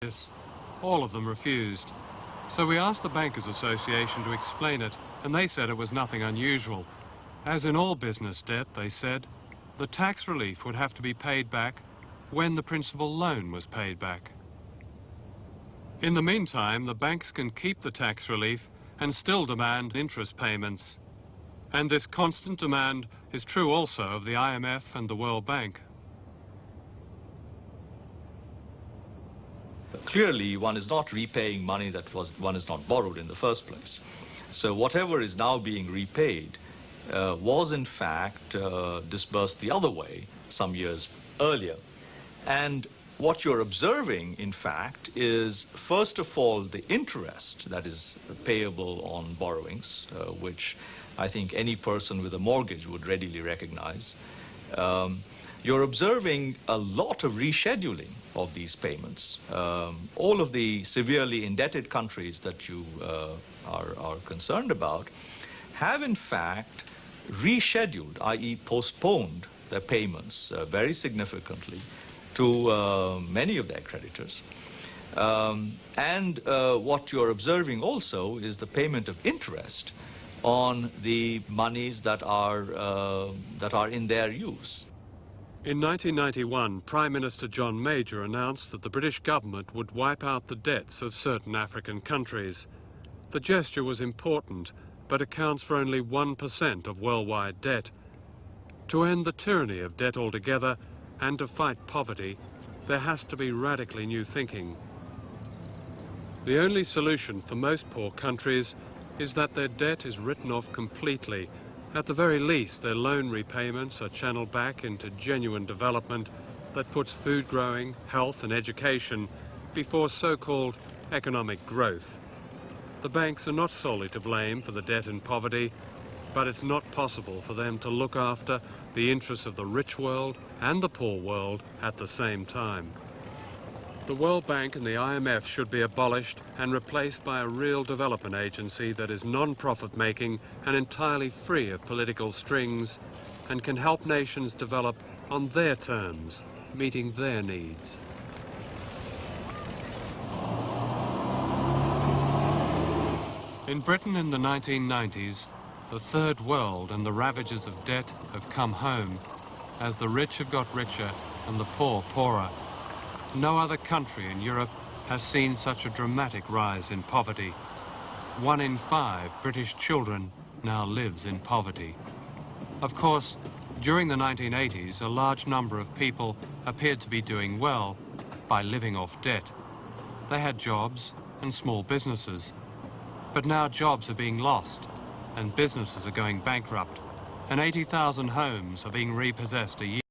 this, all of them refused. So we asked the Bankers Association to explain it, and they said it was nothing unusual. As in all business debt, they said, the tax relief would have to be paid back when the principal loan was paid back. In the meantime, the banks can keep the tax relief and still demand interest payments. And this constant demand is true also of the IMF and the World Bank. Clearly, one is not repaying money that one is not borrowed in the first place. So whatever is now being repaid was in fact disbursed the other way some years earlier. And what you're observing, in fact, is first of all the interest that is payable on borrowings, which I think any person with a mortgage would readily recognize. You're observing a lot of rescheduling of these payments. All of the severely indebted countries that you are concerned about have in fact rescheduled, i.e. postponed their payments very significantly to many of their creditors. What you're observing also is the payment of interest on the monies that are in their use. In 1991, Prime Minister John Major announced that the British government would wipe out the debts of certain African countries. The gesture was important, but accounts for only 1% of worldwide debt. To end the tyranny of debt altogether and to fight poverty, there has to be radically new thinking. The only solution for most poor countries is that their debt is written off completely. At the very least, their loan repayments are channeled back into genuine development that puts food growing, health and education before so-called economic growth. The banks are not solely to blame for the debt and poverty, but it's not possible for them to look after the interests of the rich world and the poor world at the same time. The World Bank and the IMF should be abolished and replaced by a real development agency that is non-profit making and entirely free of political strings and can help nations develop on their terms, meeting their needs. In Britain in the 1990s, the third world and the ravages of debt have come home as the rich have got richer and the poor poorer. No other country in Europe has seen such a dramatic rise in poverty. 1 in 5 British children now lives in poverty. Of course, during the 1980s, a large number of people appeared to be doing well by living off debt. They had jobs and small businesses. But now jobs are being lost and businesses are going bankrupt, and 80,000 homes are being repossessed a year.